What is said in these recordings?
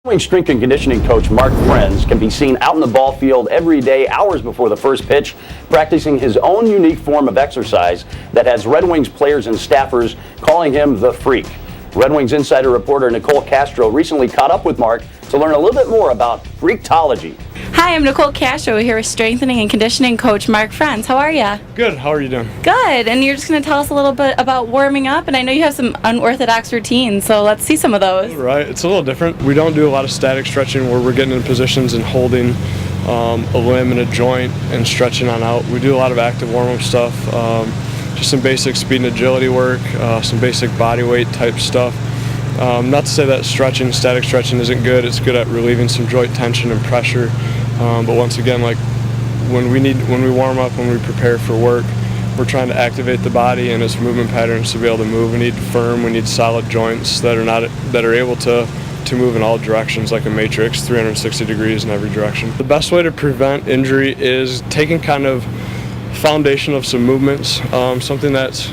Strength and conditioning coach Mark Friends can be seen out in the ball field every day, hours before the first pitch, practicing his own unique form of exercise that has Red Wings players and staffers calling him the Freak. Red Wings insider reporter Nicole Castro recently caught up with Mark to learn a little bit more about Freaktology. Hi, I'm Nicole Castro here with strengthening and conditioning coach Mark Friends. How are you? Good. How are you doing? Good. And you're just going to tell us a little bit about warming up, and I know you have some unorthodox routines, so let's see some of those. Right. It's a little different. We don't do a lot of static stretching where we're getting in positions and holding a limb and a joint and stretching on out. We do a lot of active warm-up stuff, just some basic speed and agility work, some basic body weight type stuff. Not to say that static stretching isn't good. It's good at relieving some joint tension and pressure. But once again, like when we warm up, when we prepare for work, we're trying to activate the body and its movement patterns to be able to move. We need solid joints that are able to move in all directions like a matrix, 360 degrees in every direction. The best way to prevent injury is taking kind of foundation of some movements, something that's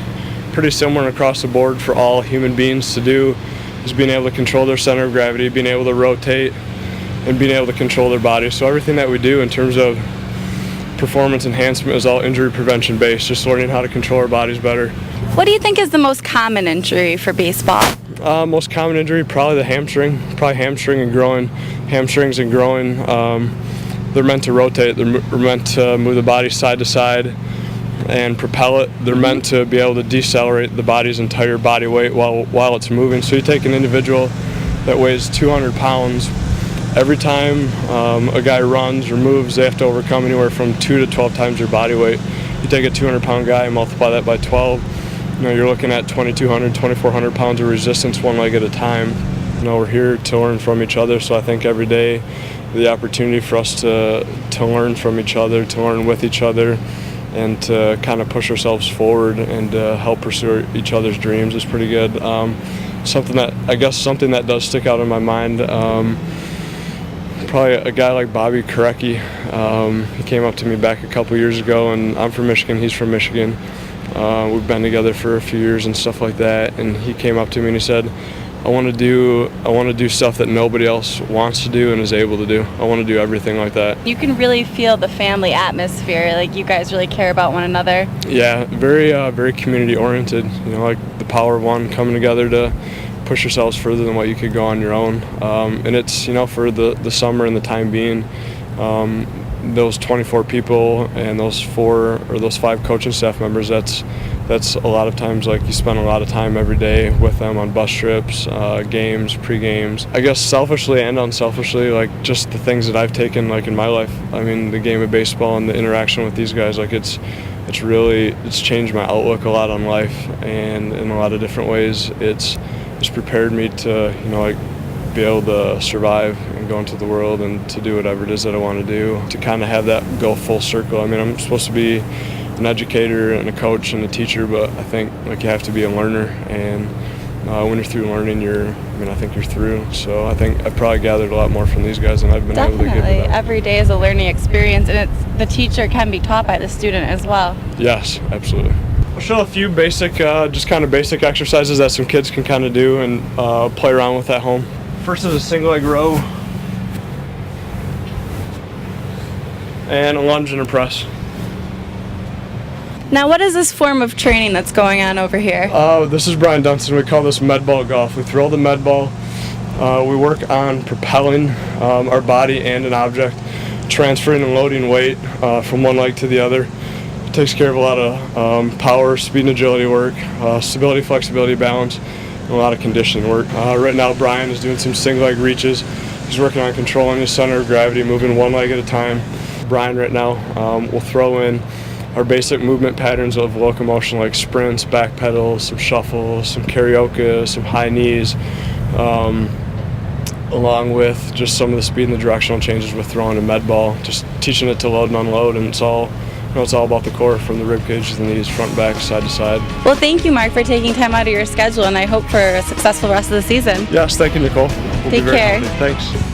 pretty similar across the board for all human beings to do is being able to control their center of gravity, being able to rotate, and being able to control their body. So everything that we do in terms of performance enhancement is all injury prevention based, just learning how to control our bodies better. What do you think is the most common injury for baseball? Most common injury, probably the hamstring, hamstring and groin. Hamstrings and groin, they're meant to rotate, they're meant to move the body side to side and propel it. They're meant to be able to decelerate the body's entire body weight while it's moving. So you take an individual that weighs 200 pounds, every time a guy runs or moves, they have to overcome anywhere from 2 to 12 times their body weight. You take a 200-pound guy and multiply that by 12, you're looking at 2,200, 2,400 pounds of resistance one leg at a time. We're here to learn from each other, so I think every day the opportunity for us to learn from each other, to learn with each other, and to kind of push ourselves forward and help pursue each other's dreams is pretty good. Something that does stick out in my mind, probably a guy like Bobby Korecki. He came up to me back a couple years ago, and I'm from Michigan, he's from Michigan. We've been together for a few years and stuff like that, and he came up to me and he said, I want to do stuff that nobody else wants to do and is able to do. I want to do everything like that. You can really feel the family atmosphere, like you guys really care about one another. Yeah, very community oriented, like the power of one, coming together to push yourselves further than what you could go on your own. And it's, for the summer and the time being, those 24 people and those 5 coaching staff members, that's a lot of times, like, you spend a lot of time every day with them on bus trips, games, pre-games. I guess selfishly and unselfishly, like, just the things that I've taken, like, in my life. I mean, the game of baseball and the interaction with these guys, like, it's changed my outlook a lot on life, and in a lot of different ways. It's prepared me to, be able to survive and go into the world and to do whatever it is that I want to do, to kind of have that go full circle. I mean, I'm supposed to be an educator and a coach and a teacher, but I think you have to be a learner, and when you're through learning, I think you're through. So I think I've probably gathered a lot more from these guys than I've been able to give them. Every day is a learning experience, and the teacher can be taught by the student as well. Yes, absolutely. I'll show a few basic exercises that some kids can kind of do and play around with at home. First is a single leg row and a lunge and a press. Now, what is this form of training that's going on over here? This is Brian Dunstan. We call this med ball golf. We throw the med ball. We work on propelling our body and an object, transferring and loading weight from one leg to the other. It takes care of a lot of power, speed and agility work, stability, flexibility, balance, and a lot of conditioning work. Right now, Brian is doing some single leg reaches. He's working on controlling his center of gravity, moving one leg at a time. Brian right now will throw in our basic movement patterns of locomotion, like sprints, back pedals, some shuffles, some karaoke, some high knees, along with just some of the speed and the directional changes with throwing a med ball, just teaching it to load and unload, and it's all about the core, from the rib cage to the knees, front, back, side to side. Well, thank you, Mark, for taking time out of your schedule, and I hope for a successful rest of the season. Yes, thank you, Nicole. Take care. Thanks.